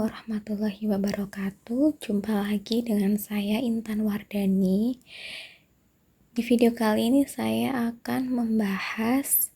warahmatullahi wabarakatuh. Jumpa lagi dengan saya Intan Wardani. Di video kali ini saya akan membahas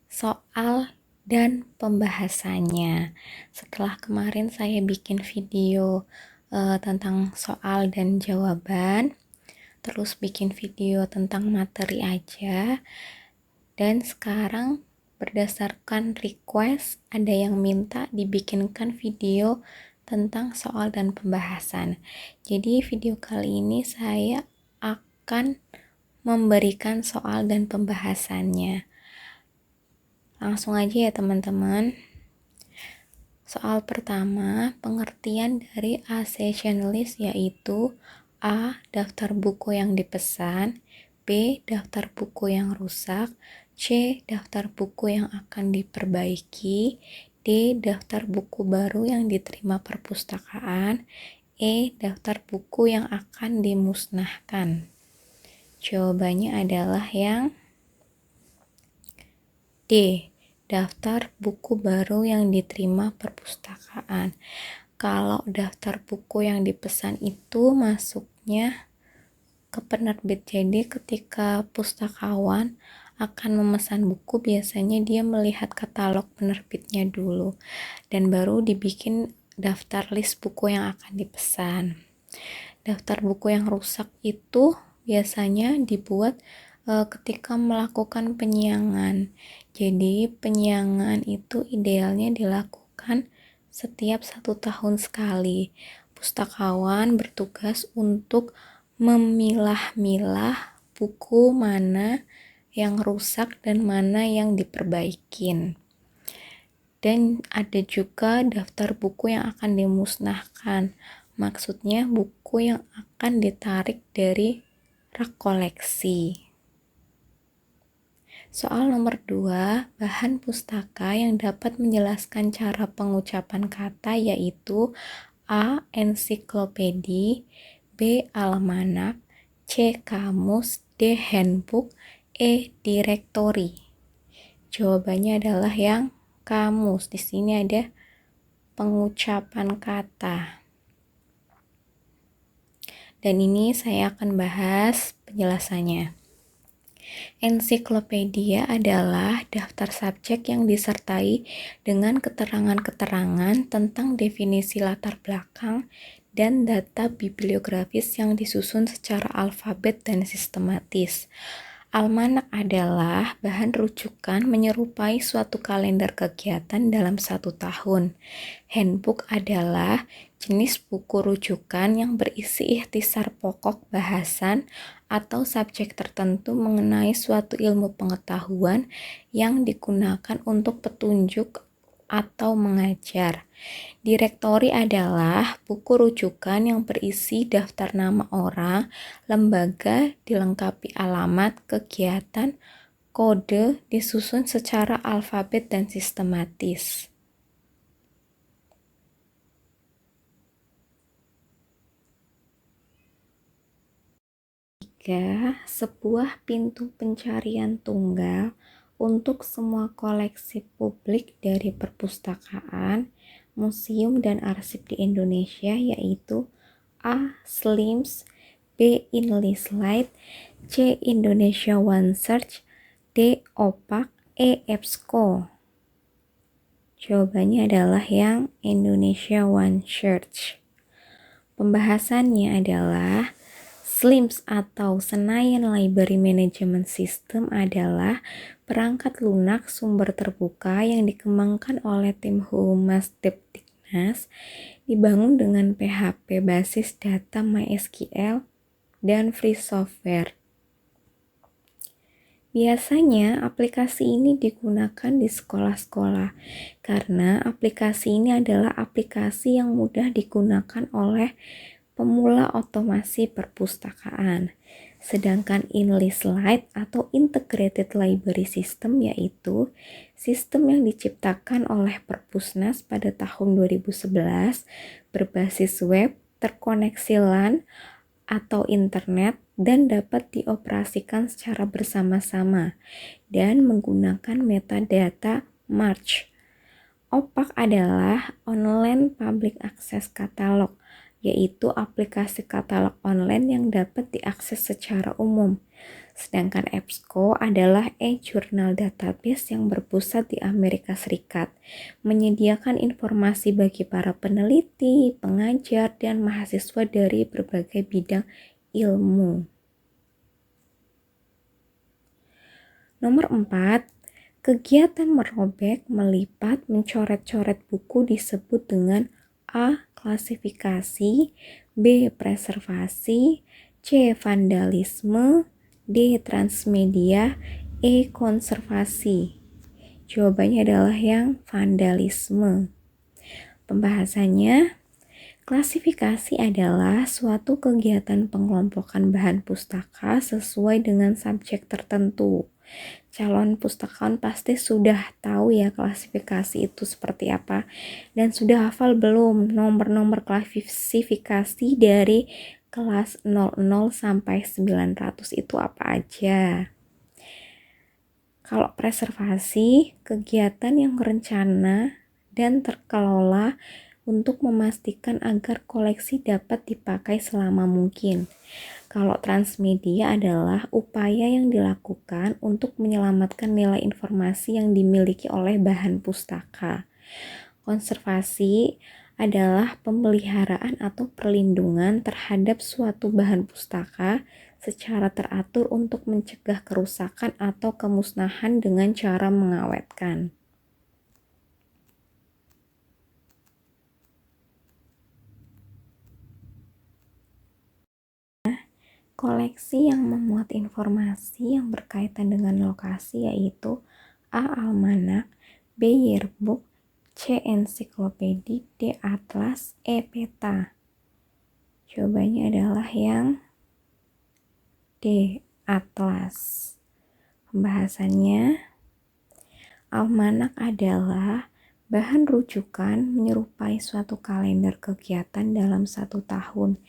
soal dan pembahasannya. Setelah kemarin saya bikin video tentang soal dan jawaban, terus bikin video tentang materi aja, dan sekarang berdasarkan request ada yang minta dibikinkan video tentang soal dan pembahasan. Jadi video kali ini saya akan memberikan soal dan pembahasannya. Langsung aja ya teman-teman. Soal pertama, pengertian dari accession list yaitu A. Daftar buku yang dipesan, B. Daftar buku yang rusak, C. Daftar buku yang akan diperbaiki, D. Daftar buku baru yang diterima perpustakaan, E. Daftar buku yang akan dimusnahkan. Jawabannya adalah yang D. Daftar buku baru yang diterima perpustakaan. Kalau daftar buku yang dipesan itu masuknya ke penerbit, jadi ketika pustakawan akan memesan buku, biasanya dia melihat katalog penerbitnya dulu dan baru dibikin daftar list buku yang akan dipesan. Daftar buku yang rusak itu biasanya dibuat ketika melakukan penyiangan. Jadi penyiangan itu idealnya dilakukan setiap 1 tahun sekali. Pustakawan bertugas untuk memilah-milah buku mana yang rusak dan mana yang diperbaikin. Dan ada juga daftar buku yang akan dimusnahkan. Maksudnya buku yang akan ditarik dari rak koleksi. Soal nomor 2, bahan pustaka yang dapat menjelaskan cara pengucapan kata yaitu A. Ensiklopedi, B. Almanak, C. Kamus, D. Handbook, E. Direktori. Jawabannya adalah yang kamus. Di sini ada pengucapan kata. Dan ini saya akan bahas penjelasannya. Ensiklopedia adalah daftar subjek yang disertai dengan keterangan-keterangan tentang definisi latar belakang dan data bibliografis yang disusun secara alfabet dan sistematis. Almanak adalah bahan rujukan menyerupai suatu kalender kegiatan dalam 1 tahun. Handbook adalah jenis buku rujukan yang berisi ikhtisar pokok bahasan atau subjek tertentu mengenai suatu ilmu pengetahuan yang digunakan untuk petunjuk atau mengajar. Direktori adalah buku rujukan yang berisi daftar nama orang, lembaga, dilengkapi alamat, kegiatan, kode, disusun secara alfabet dan sistematis. Sebuah pintu pencarian tunggal untuk semua koleksi publik dari perpustakaan, museum, dan arsip di Indonesia yaitu A. Slims, B. Inlislight, C. Indonesia One Search, D. OPAK, E. EBSCO. Jawabannya adalah yang Indonesia One Search. Pembahasannya adalah SLIMS atau Senayan Library Management System adalah perangkat lunak sumber terbuka yang dikembangkan oleh tim Humas Depdiknas, dibangun dengan PHP basis data MySQL dan free software. Biasanya aplikasi ini digunakan di sekolah-sekolah karena aplikasi ini adalah aplikasi yang mudah digunakan oleh pemula otomasi perpustakaan. Sedangkan Inlislight atau Integrated Library System yaitu sistem yang diciptakan oleh Perpusnas pada tahun 2011 berbasis web, terkoneksi LAN atau internet dan dapat dioperasikan secara bersama-sama dan menggunakan metadata March. OPAK adalah Online Public Access Catalog, yaitu aplikasi katalog online yang dapat diakses secara umum. Sedangkan EBSCO adalah e-journal database yang berpusat di Amerika Serikat, menyediakan informasi bagi para peneliti, pengajar, dan mahasiswa dari berbagai bidang ilmu. Nomor 4, kegiatan merobek, melipat, mencoret-coret buku disebut dengan A. Klasifikasi, B. Preservasi, C. Vandalisme, D. Transmedia, E. Konservasi. Jawabannya adalah yang vandalisme. Pembahasannya, klasifikasi adalah suatu kegiatan pengelompokan bahan pustaka sesuai dengan subjek tertentu. Calon pustakawan pasti sudah tahu ya klasifikasi itu seperti apa, dan sudah hafal belum nomor-nomor klasifikasi dari kelas 00 sampai 900 itu apa aja. Kalau preservasi, kegiatan yang rencana dan terkelola untuk memastikan agar koleksi dapat dipakai selama mungkin. Kalau transmedia adalah upaya yang dilakukan untuk menyelamatkan nilai informasi yang dimiliki oleh bahan pustaka. Konservasi adalah pemeliharaan atau perlindungan terhadap suatu bahan pustaka secara teratur untuk mencegah kerusakan atau kemusnahan dengan cara mengawetkan. Koleksi yang memuat informasi yang berkaitan dengan lokasi yaitu A. Almanak, B. Yearbook, C. Ensiklopedi, D. Atlas, E. Peta. Jawabannya adalah yang D. Atlas. Pembahasannya, almanak adalah bahan rujukan menyerupai suatu kalender kegiatan dalam satu tahun.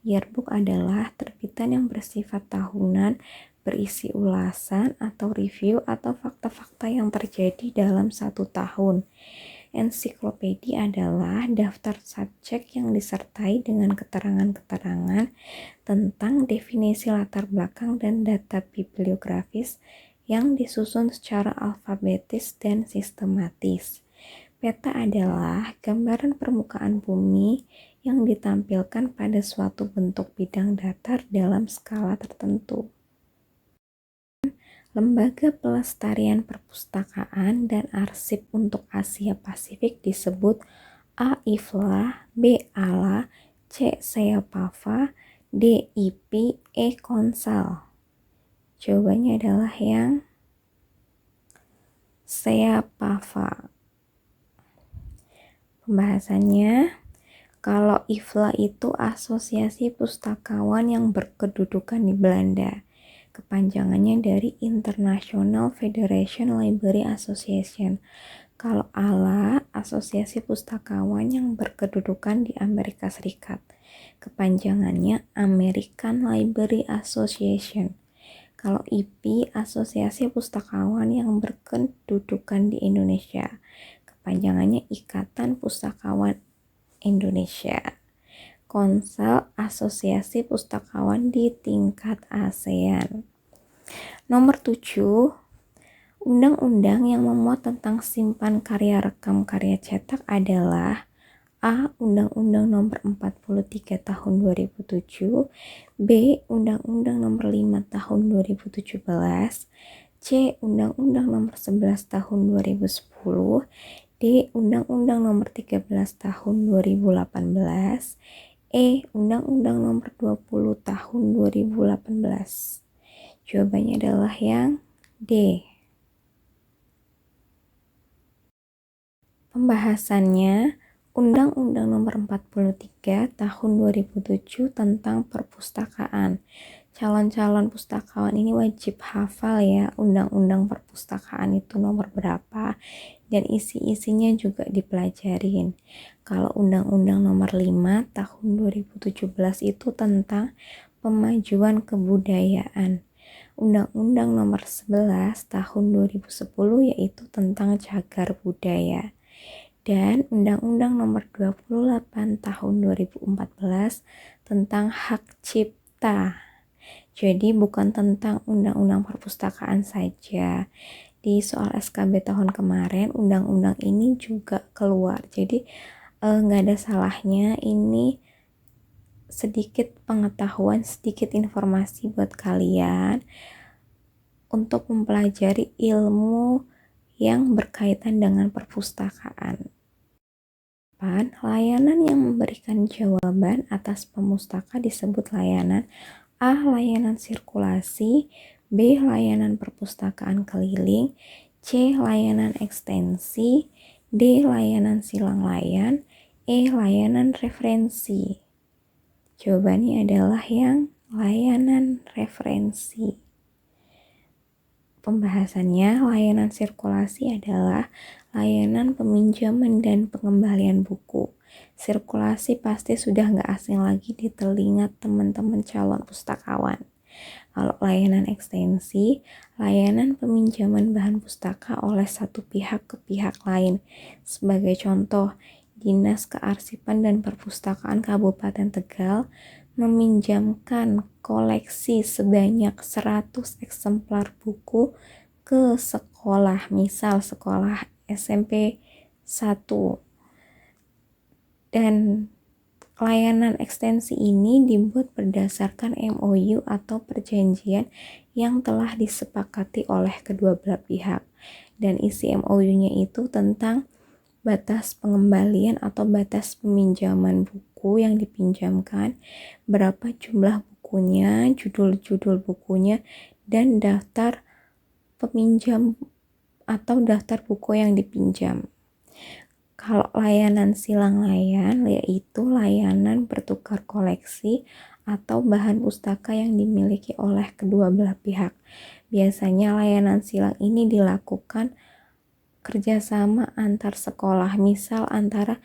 Yearbook adalah terbitan yang bersifat tahunan, berisi ulasan atau review atau fakta-fakta yang terjadi dalam satu tahun. Ensiklopedi adalah daftar subjek yang disertai dengan keterangan-keterangan tentang definisi latar belakang dan data bibliografis yang disusun secara alfabetis dan sistematis. Peta adalah gambaran permukaan bumi yang ditampilkan pada suatu bentuk bidang datar dalam skala tertentu. Lembaga Pelestarian Perpustakaan dan Arsip untuk Asia Pasifik disebut A. IFLA, B. ALA, C. SEAPAVA, D. IPI, E. Konsal. Jawabannya adalah yang SEAPAVA. Pembahasannya, kalau IFLA itu Asosiasi Pustakawan yang berkedudukan di Belanda. Kepanjangannya dari International Federation Library Association. Kalau ALA, Asosiasi Pustakawan yang berkedudukan di Amerika Serikat. Kepanjangannya American Library Association. Kalau IPI, Asosiasi Pustakawan yang berkedudukan di Indonesia. Kepanjangannya Ikatan Pustakawan Indonesia. Konsal, Asosiasi Pustakawan di tingkat ASEAN. Nomor 7, undang-undang yang memuat tentang simpan karya rekam karya cetak adalah A. Undang-Undang Nomor 43 Tahun 2007, B. Undang-Undang Nomor 5 Tahun 2017, C. Undang-Undang Nomor 11 Tahun 2010, D. Undang-Undang Nomor 13 Tahun 2018, E. Undang-Undang Nomor 20 Tahun 2018. Jawabannya adalah yang D. Pembahasannya, Undang-Undang Nomor 43 Tahun 2007 tentang perpustakaan. Calon-calon pustakawan ini wajib hafal ya undang-undang perpustakaan itu nomor berapa dan isi-isinya juga dipelajarin. Kalau Undang-Undang Nomor 5 Tahun 2017 itu tentang pemajuan kebudayaan. Undang-Undang Nomor 11 Tahun 2010 yaitu tentang cagar budaya. dan Undang-Undang Nomor 28 Tahun 2014 tentang hak cipta. Jadi bukan tentang Undang-Undang Perpustakaan saja. Di soal SKB tahun kemarin, undang-undang ini juga keluar. Jadi nggak ada salahnya ini sedikit pengetahuan, sedikit informasi buat kalian untuk mempelajari ilmu yang berkaitan dengan perpustakaan. Layanan yang memberikan jawaban atas pemustaka disebut layanan A. Layanan sirkulasi, B. Layanan perpustakaan keliling, C. Layanan ekstensi, D. Layanan silang layan, E. Layanan referensi. Jawabannya adalah yang layanan referensi. Pembahasannya, layanan sirkulasi adalah layanan peminjaman dan pengembalian buku. Sirkulasi pasti sudah nggak asing lagi di telinga teman-teman calon pustakawan. Kalau layanan ekstensi, layanan peminjaman bahan pustaka oleh satu pihak ke pihak lain. Sebagai contoh, Dinas Kearsipan dan Perpustakaan Kabupaten Tegal meminjamkan koleksi sebanyak 100 eksemplar buku ke sekolah, misal sekolah SMP 1. Dan layanan ekstensi ini dibuat berdasarkan MOU atau perjanjian yang telah disepakati oleh kedua belah pihak. Dan isi MOU-nya itu tentang batas pengembalian atau batas peminjaman buku yang dipinjamkan, berapa jumlah bukunya, judul-judul bukunya, dan daftar peminjam atau daftar buku yang dipinjam. Kalau layanan silang layan, yaitu layanan bertukar koleksi atau bahan pustaka yang dimiliki oleh kedua belah pihak. Biasanya layanan silang ini dilakukan kerjasama antar sekolah, misal antara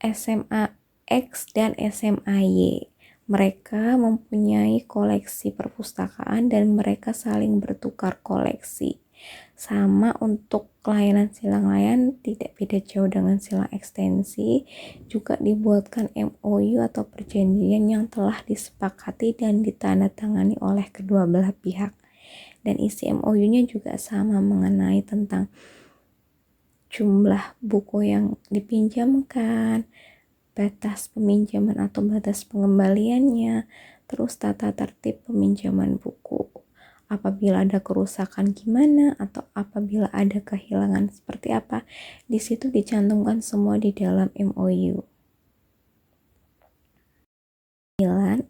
SMA X dan SMA Y. Mereka mempunyai koleksi perpustakaan dan mereka saling bertukar koleksi. Sama untuk layanan silang layan, tidak beda jauh dengan silang ekstensi, juga dibuatkan MOU atau perjanjian yang telah disepakati dan ditandatangani oleh kedua belah pihak. Dan isi MOU-nya juga sama mengenai tentang jumlah buku yang dipinjamkan, batas peminjaman atau batas pengembaliannya, terus tata tertib peminjaman buku. Apabila ada kerusakan gimana atau apabila ada kehilangan seperti apa, di situ dicantumkan semua di dalam MOU.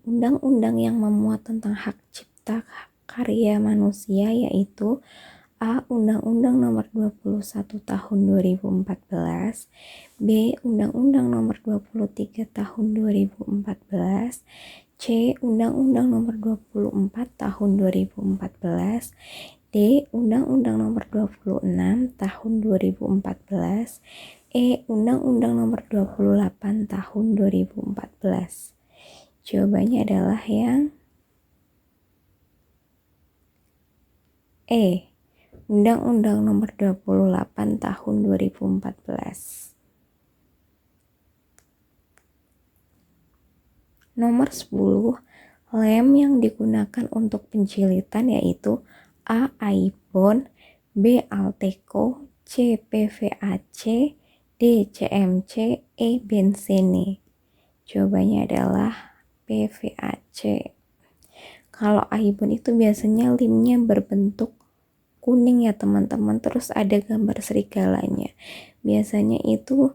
Undang-undang yang memuat tentang hak cipta karya manusia yaitu A. Undang-Undang Nomor 21 Tahun 2014, B. Undang-Undang Nomor 23 Tahun 2014, C. Undang-Undang Nomor 24 Tahun 2014, D. Undang-Undang Nomor 26 Tahun 2014, E. Undang-Undang Nomor 28 Tahun 2014. Jawabannya adalah yang E. Undang-Undang Nomor 28 Tahun 2014. Nomor 10, lem yang digunakan untuk penjilitan yaitu A. Aibon, B. Alteco, C. PVAC, D. CMC, E. Bensene. Jawabannya adalah PVAC. Kalau Aibon itu biasanya lemnya berbentuk kuning ya teman-teman, terus ada gambar serigalanya. Biasanya itu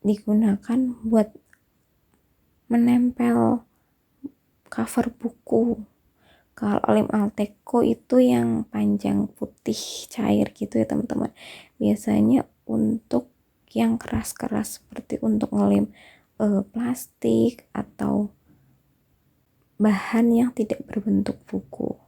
digunakan buat menempel cover buku. Kalau lem Alteco itu yang panjang putih cair gitu ya teman-teman. Biasanya untuk yang keras-keras seperti untuk ngelem plastik atau bahan yang tidak berbentuk buku.